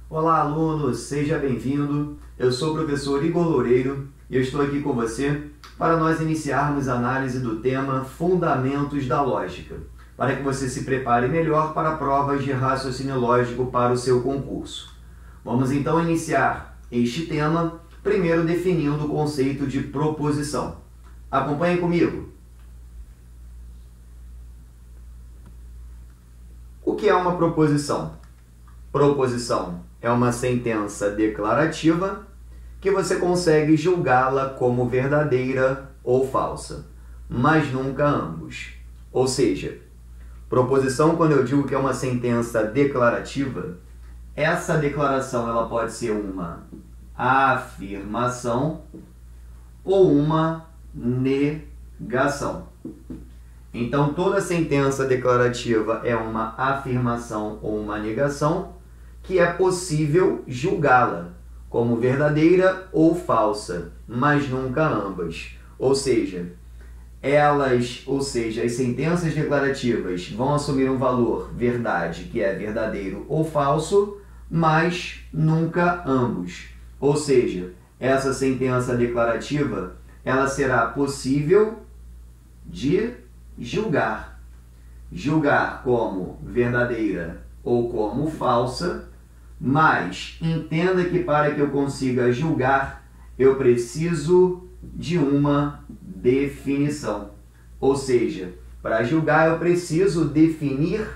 Olá, aluno, seja bem-vindo. Eu sou o professor Igor Loureiro e eu estou aqui com você para nós iniciarmos a análise do tema Fundamentos da Lógica, para que você se prepare melhor para provas de raciocínio lógico para o seu concurso. Vamos então iniciar este tema, primeiro definindo o conceito de proposição. Acompanhe comigo. O que é uma proposição? Proposição é uma sentença declarativa que você consegue julgá-la como verdadeira ou falsa, mas nunca ambos. Ou seja, proposição, quando eu digo que é uma sentença declarativa, essa declaração ela pode ser uma afirmação ou uma negação. Então, toda sentença declarativa é uma afirmação ou uma negação que é possível julgá-la como verdadeira ou falsa, mas nunca ambas. Ou seja, as sentenças declarativas vão assumir um valor verdade, que é verdadeiro ou falso, mas nunca ambos. Ou seja, essa sentença declarativa, ela será possível de julgar como verdadeira ou como falsa, mas entenda que para que eu consiga julgar, eu preciso de uma definição. Ou seja, para julgar eu preciso definir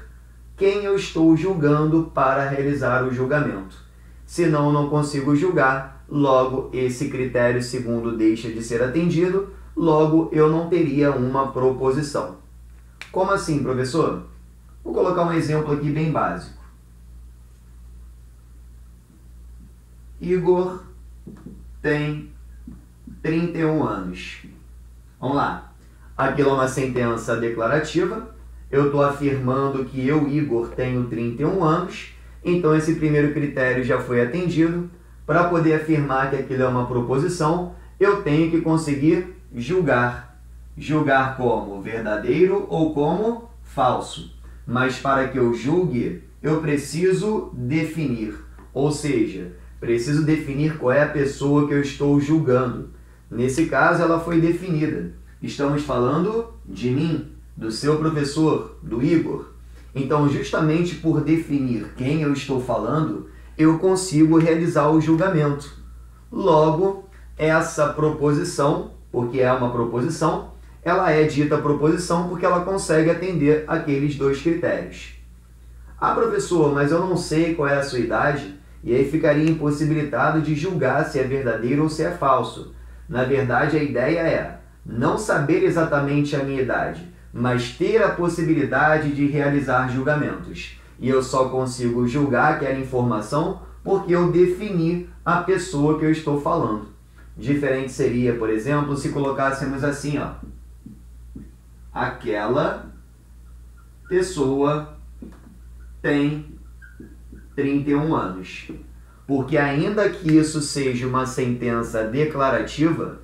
quem eu estou julgando para realizar o julgamento. Senão eu não consigo julgar, logo esse critério segundo deixa de ser atendido, logo eu não teria uma proposição. Como assim, professor? Vou colocar um exemplo aqui bem básico. Igor tem 31 anos. Vamos lá. Aquilo é uma sentença declarativa. Eu estou afirmando que eu, Igor, tenho 31 anos. Então, esse primeiro critério já foi atendido. Para poder afirmar que aquilo é uma proposição, eu tenho que conseguir julgar. Julgar como verdadeiro ou como falso. Mas para que eu julgue, eu preciso definir. Ou seja, preciso definir qual é a pessoa que eu estou julgando. Nesse caso, ela foi definida. Estamos falando de mim, do seu professor, do Igor. Então, justamente por definir quem eu estou falando, eu consigo realizar o julgamento. Logo, essa proposição, porque é uma proposição, ela é dita proposição porque ela consegue atender aqueles dois critérios. Ah, professor, mas eu não sei qual é a sua idade. E aí ficaria impossibilitado de julgar se é verdadeiro ou se é falso. Na verdade, a ideia é não saber exatamente a minha idade, mas ter a possibilidade de realizar julgamentos. E eu só consigo julgar aquela informação porque eu defini a pessoa que eu estou falando. Diferente seria, por exemplo, se colocássemos assim, ó. Aquela pessoa tem 31 anos. Porque ainda que isso seja uma sentença declarativa,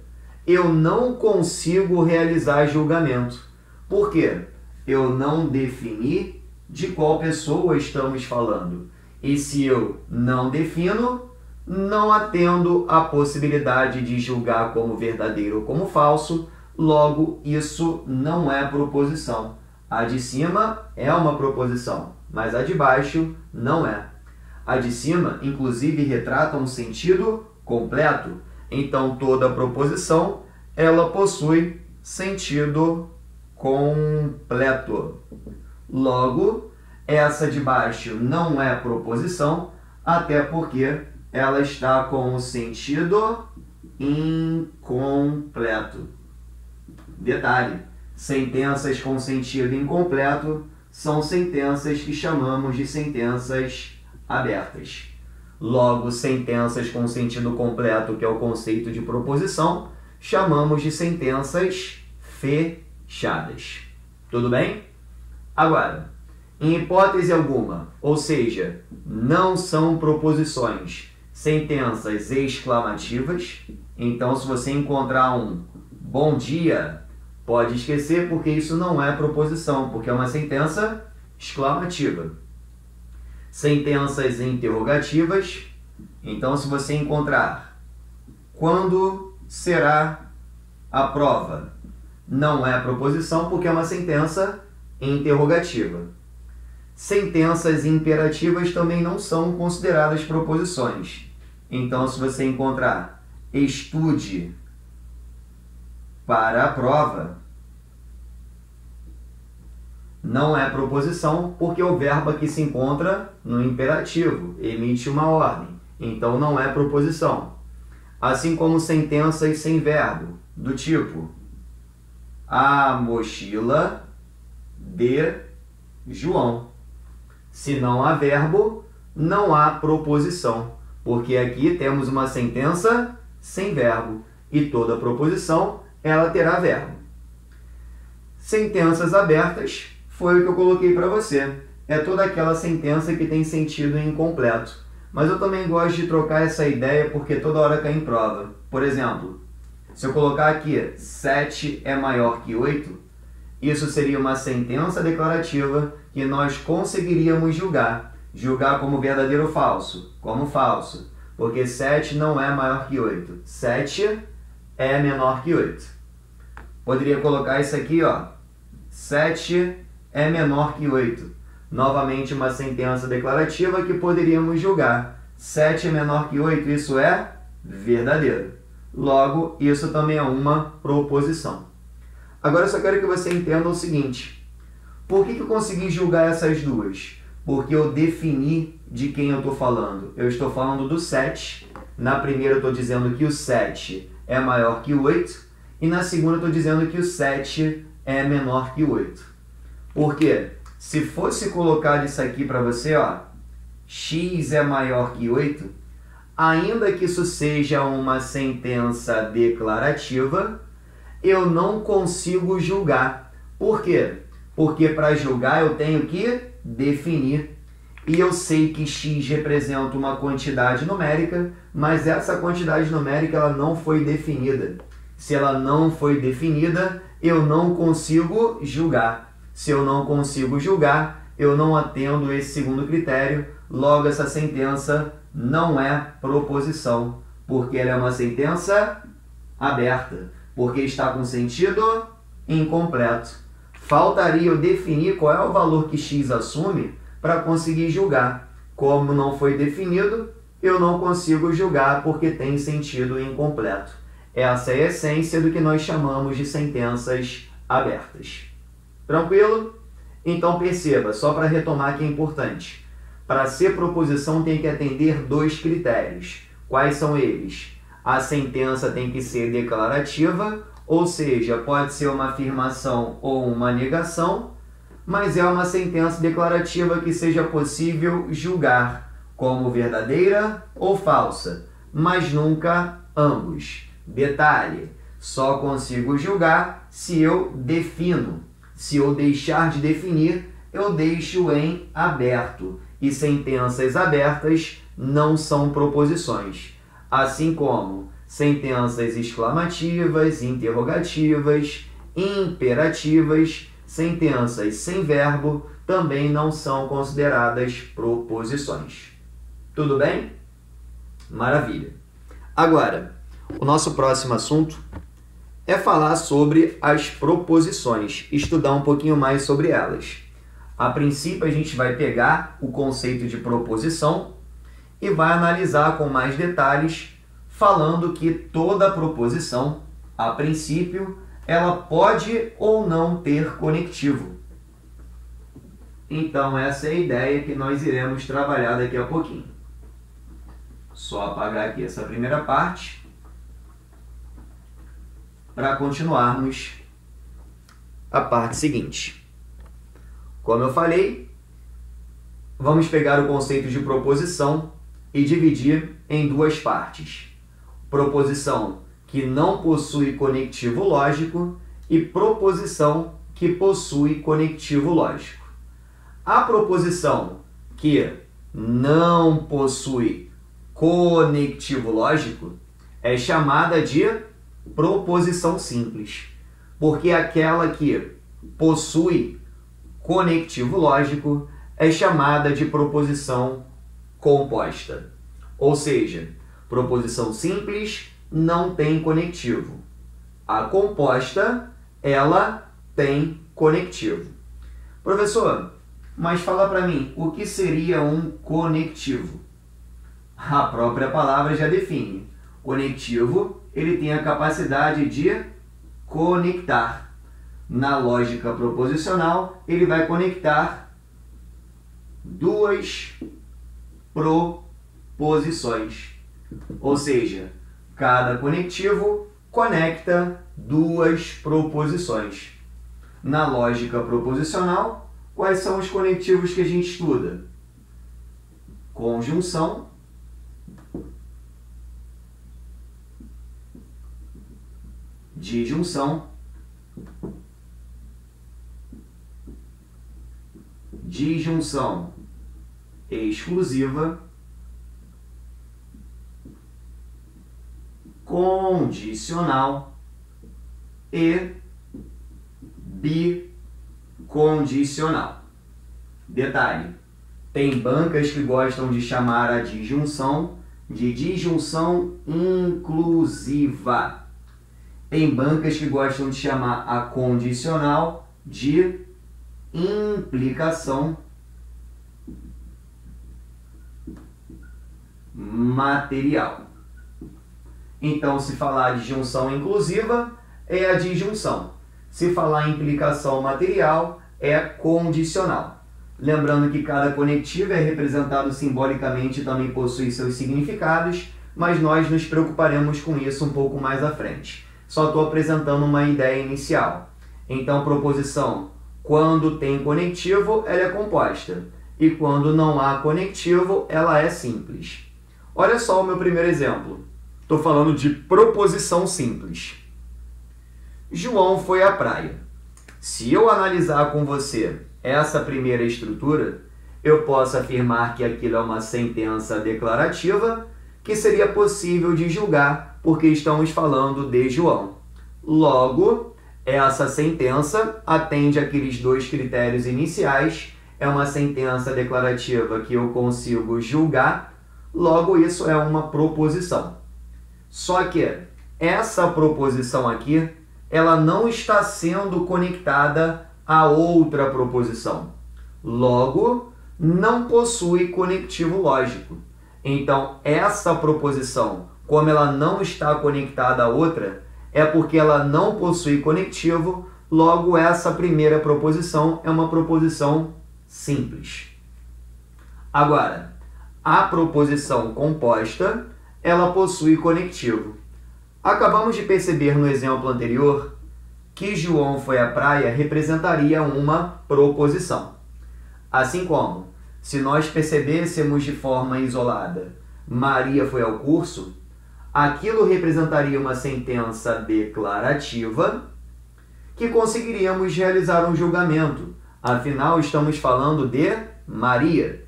eu não consigo realizar julgamento. Por quê? Eu não defini de qual pessoa estamos falando. E se eu não defino, não atendo à possibilidade de julgar como verdadeiro ou como falso, logo isso não é proposição. A de cima é uma proposição, mas a de baixo não é. A de cima, inclusive, retrata um sentido completo. Então, toda proposição, ela possui sentido completo. Logo, essa de baixo não é proposição, até porque ela está com o sentido incompleto. Detalhe, sentenças com sentido incompleto são sentenças que chamamos de sentenças abertas. Logo, sentenças com sentido completo, que é o conceito de proposição, chamamos de sentenças fechadas. Tudo bem? Agora, em hipótese alguma, ou seja, não são proposições, sentenças exclamativas. Então, se você encontrar um bom dia, pode esquecer, porque isso não é proposição, porque é uma sentença exclamativa. Sentenças interrogativas. Então, se você encontrar quando será a prova, não é proposição porque é uma sentença interrogativa. Sentenças imperativas também não são consideradas proposições. Então, se você encontrar estude para a prova, não é proposição porque o verbo aqui se encontra no imperativo, emite uma ordem. Então, não é proposição. Assim como sentenças sem verbo, do tipo a mochila de João. Se não há verbo, não há proposição, porque aqui temos uma sentença sem verbo e toda proposição ela terá verbo. Sentenças abertas foi o que eu coloquei para você. É toda aquela sentença que tem sentido incompleto. Mas eu também gosto de trocar essa ideia porque toda hora cai em prova. Por exemplo, se eu colocar aqui 7 é maior que 8, isso seria uma sentença declarativa que nós conseguiríamos julgar. Julgar como verdadeiro ou falso? Como falso. Porque 7 não é maior que 8. 7 é menor que 8. Poderia colocar isso aqui, ó. 7 é menor que 8. Novamente uma sentença declarativa que poderíamos julgar. 7 é menor que 8, isso é verdadeiro. Logo, isso também é uma proposição. Agora eu só quero que você entenda o seguinte. Por que eu consegui julgar essas duas? Porque eu defini de quem eu estou falando. Eu estou falando do 7. Na primeira eu estou dizendo que o 7 é maior que o 8. E na segunda eu estou dizendo que o 7 é menor que o 8. Por quê? Se fosse colocar isso aqui para você, ó, x é maior que 8, ainda que isso seja uma sentença declarativa, eu não consigo julgar. Por quê? Porque para julgar eu tenho que definir. E eu sei que x representa uma quantidade numérica, mas essa quantidade numérica ela não foi definida. Se ela não foi definida, eu não consigo julgar. Se eu não consigo julgar, eu não atendo esse segundo critério, logo essa sentença não é proposição, porque ela é uma sentença aberta, porque está com sentido incompleto. Faltaria eu definir qual é o valor que x assume para conseguir julgar. Como não foi definido, eu não consigo julgar porque tem sentido incompleto. Essa é a essência do que nós chamamos de sentenças abertas. Tranquilo? Então perceba, só para retomar que é importante. Para ser proposição tem que atender dois critérios. Quais são eles? A sentença tem que ser declarativa, ou seja, pode ser uma afirmação ou uma negação, mas é uma sentença declarativa que seja possível julgar como verdadeira ou falsa, mas nunca ambos. Detalhe, só consigo julgar se eu defino. Se eu deixar de definir, eu deixo em aberto. E sentenças abertas não são proposições. Assim como sentenças exclamativas, interrogativas, imperativas, sentenças sem verbo também não são consideradas proposições. Tudo bem? Maravilha. Agora, o nosso próximo assunto é falar sobre as proposições, estudar um pouquinho mais sobre elas. A princípio, a gente vai pegar o conceito de proposição e vai analisar com mais detalhes, falando que toda proposição, a princípio, ela pode ou não ter conectivo. Então, essa é a ideia que nós iremos trabalhar daqui a pouquinho. Só apagar aqui essa primeira parte para continuarmos a parte seguinte. Como eu falei, vamos pegar o conceito de proposição e dividir em duas partes. Proposição que não possui conectivo lógico e proposição que possui conectivo lógico. A proposição que não possui conectivo lógico é chamada de proposição simples, porque aquela que possui conectivo lógico, é chamada de proposição composta. Ou seja, proposição simples não tem conectivo. A composta, ela tem conectivo. Professor, mas fala para mim, o que seria um conectivo? A própria palavra já define. Conectivo, ele tem a capacidade de conectar. Na lógica proposicional, ele vai conectar duas proposições. Ou seja, cada conectivo conecta duas proposições. Na lógica proposicional, quais são os conectivos que a gente estuda? Conjunção, disjunção, disjunção exclusiva, condicional e bicondicional. Detalhe, tem bancas que gostam de chamar a disjunção de disjunção inclusiva. Tem bancas que gostam de chamar a condicional de implicação material. Então, se falar de junção inclusiva, é a disjunção. Se falar em implicação material, é condicional. Lembrando que cada conectivo é representado simbolicamente e também possui seus significados, mas nós nos preocuparemos com isso um pouco mais à frente. Só estou apresentando uma ideia inicial. Então, proposição, quando tem conectivo, ela é composta. E quando não há conectivo, ela é simples. Olha só o meu primeiro exemplo. Estou falando de proposição simples. João foi à praia. Se eu analisar com você essa primeira estrutura, eu posso afirmar que aquilo é uma sentença declarativa que seria possível de julgar porque estamos falando de João. Logo, essa sentença atende àqueles dois critérios iniciais. É uma sentença declarativa que eu consigo julgar. Logo, isso é uma proposição. Só que essa proposição aqui, ela não está sendo conectada a outra proposição. Logo, não possui conectivo lógico. Então, essa proposição, como ela não está conectada a outra, é porque ela não possui conectivo, logo essa primeira proposição é uma proposição simples. Agora, a proposição composta, ela possui conectivo. Acabamos de perceber no exemplo anterior que João foi à praia representaria uma proposição. Assim como, se nós percebêssemos de forma isolada, Maria foi ao curso, aquilo representaria uma sentença declarativa que conseguiríamos realizar um julgamento. Afinal, estamos falando de Maria.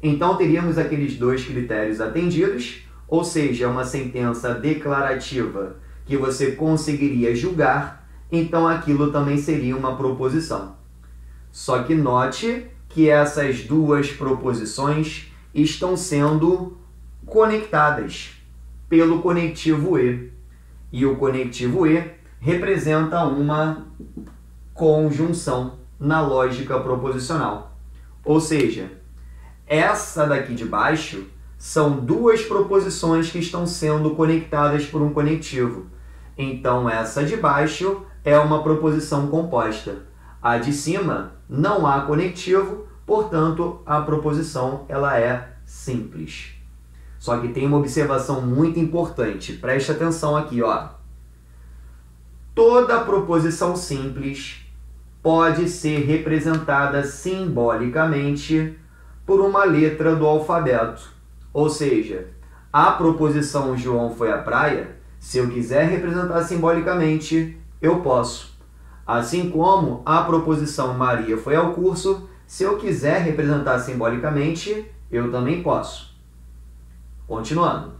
Então, teríamos aqueles dois critérios atendidos, ou seja, uma sentença declarativa que você conseguiria julgar, então aquilo também seria uma proposição. Só que note que essas duas proposições estão sendo conectadas pelo conectivo E. E o conectivo E representa uma conjunção na lógica proposicional. Ou seja, essa daqui de baixo são duas proposições que estão sendo conectadas por um conectivo. Então, essa de baixo é uma proposição composta. A de cima não há conectivo, portanto, a proposição ela é simples. Só que tem uma observação muito importante. Preste atenção aqui, ó. Toda proposição simples pode ser representada simbolicamente por uma letra do alfabeto. Ou seja, a proposição João foi à praia, se eu quiser representar simbolicamente, eu posso. Assim como a proposição Maria foi ao curso, se eu quiser representar simbolicamente, eu também posso. Continuando.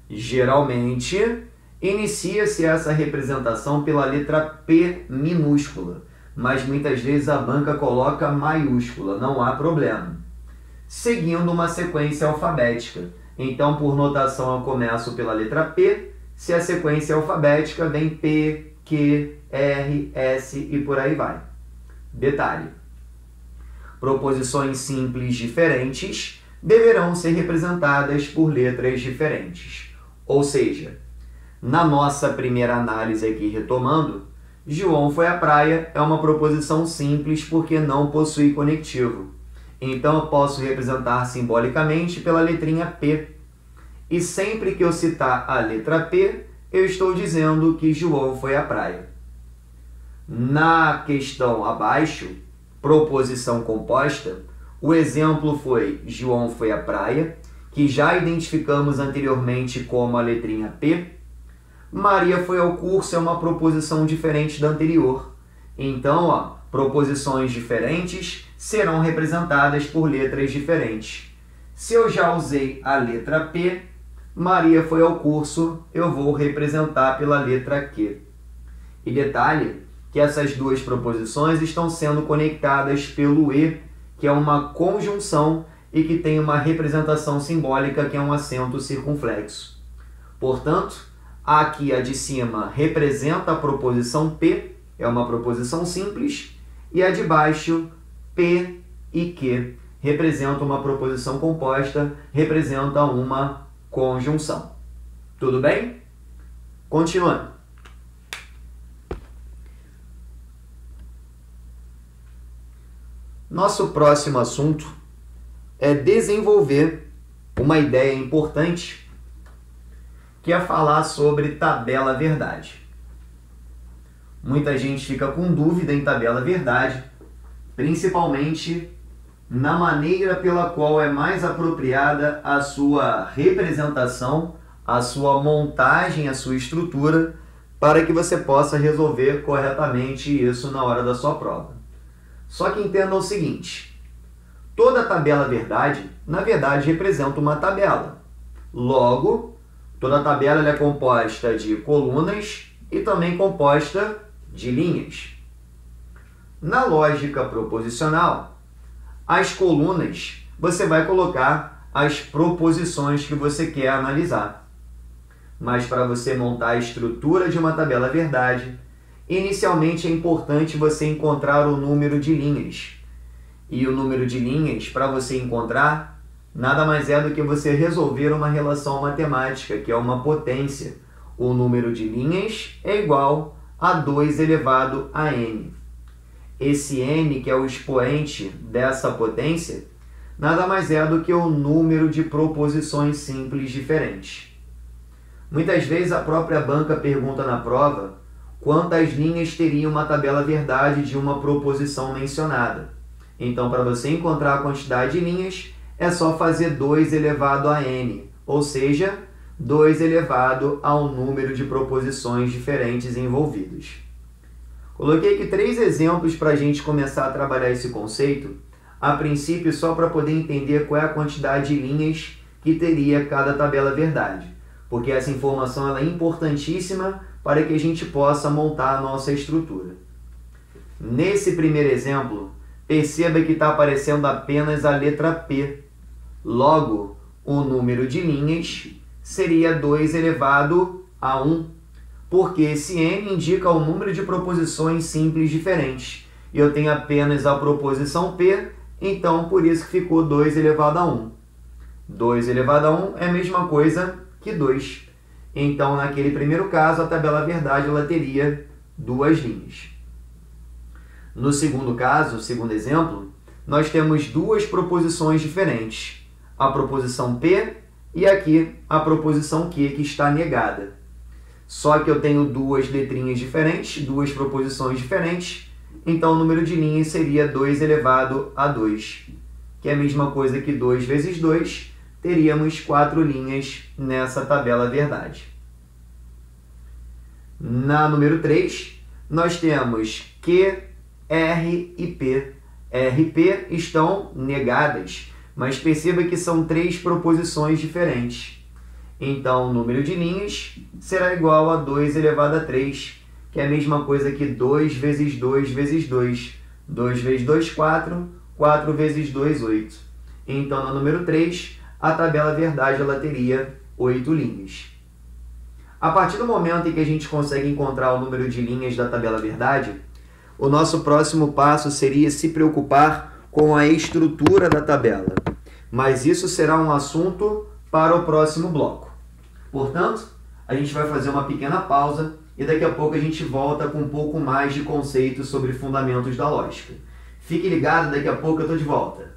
Geralmente, inicia-se essa representação pela letra P minúscula, mas muitas vezes a banca coloca maiúscula, não há problema. seguindo uma sequência alfabética. Então, por notação, eu começo pela letra P. Se a sequência é alfabética, vem P, Q, R, S e por aí vai. Detalhe: proposições simples diferentes deverão ser representadas por letras diferentes. Ou seja, na nossa primeira análise aqui, retomando, João foi à praia é uma proposição simples porque não possui conectivo. Então, eu posso representar simbolicamente pela letrinha P. E sempre que eu citar a letra P, eu estou dizendo que João foi à praia. Na questão abaixo, proposição composta, o exemplo foi João foi à praia, que já identificamos anteriormente como a letrinha P. Maria foi ao curso é uma proposição diferente da anterior. Então, proposições diferentes serão representadas por letras diferentes. Se eu já usei a letra P, Maria foi ao curso, eu vou representar pela letra Q. E detalhe que essas duas proposições estão sendo conectadas pelo E, que é uma conjunção e que tem uma representação simbólica, que é um acento circunflexo. Portanto, aqui a de cima representa a proposição P, é uma proposição simples, e a de baixo, P e Q, representam uma proposição composta, representa uma conjunção. Tudo bem? Continuando. Nosso próximo assunto é desenvolver uma ideia importante, que é falar sobre tabela verdade. Muita gente fica com dúvida em tabela verdade, principalmente na maneira pela qual é mais apropriada a sua representação, a sua montagem, a sua estrutura, para que você possa resolver corretamente isso na hora da sua prova. Só que entenda o seguinte: toda tabela verdade, na verdade, representa uma tabela. Logo, toda tabela é composta de colunas e também composta de linhas. Na lógica proposicional, as colunas você vai colocar as proposições que você quer analisar. Mas para você montar a estrutura de uma tabela verdade, inicialmente é importante você encontrar o número de linhas. E o número de linhas, para você encontrar, nada mais é do que você resolver uma relação matemática, que é uma potência. O número de linhas é igual a 2 elevado a n. Esse n, que é o expoente dessa potência, nada mais é do que o número de proposições simples diferentes. Muitas vezes a própria banca pergunta na prova quantas linhas teria uma tabela verdade de uma proposição mencionada. Então, para você encontrar a quantidade de linhas, é só fazer 2 elevado a n, ou seja, 2 elevado ao número de proposições diferentes envolvidos. Coloquei aqui 3 exemplos para a gente começar a trabalhar esse conceito, a princípio só para poder entender qual é a quantidade de linhas que teria cada tabela verdade, porque essa informação ela é importantíssima para que a gente possa montar a nossa estrutura. Nesse primeiro exemplo, perceba que está aparecendo apenas a letra P. Logo, o número de linhas seria 2 elevado a 1, porque esse n indica o número de proposições simples diferentes. E eu tenho apenas a proposição P, então por isso que ficou 2 elevado a 1. 2 elevado a 1 é a mesma coisa que 2. Então, naquele primeiro caso, a tabela verdade ela teria 2 linhas. No segundo caso, segundo exemplo, nós temos 2 proposições diferentes. A proposição P e aqui a proposição Q, que está negada. Só que eu tenho 2 letrinhas diferentes, 2 proposições diferentes, então o número de linhas seria 2 elevado a 2, que é a mesma coisa que 2 vezes 2, teríamos 4 linhas nessa tabela verdade. Na número 3, nós temos Q, R e P. R e P estão negadas, mas perceba que são 3 proposições diferentes. Então, o número de linhas será igual a 2 elevado a 3, que é a mesma coisa que 2 vezes 2 vezes 2. 2 vezes 2, 4. 4 vezes 2, 8. Então, na número 3, a tabela verdade ela teria 8 linhas. A partir do momento em que a gente consegue encontrar o número de linhas da tabela verdade, o nosso próximo passo seria se preocupar com a estrutura da tabela. Mas isso será um assunto para o próximo bloco. Portanto, a gente vai fazer uma pequena pausa e daqui a pouco a gente volta com um pouco mais de conceitos sobre fundamentos da lógica. Fique ligado, daqui a pouco eu estou de volta.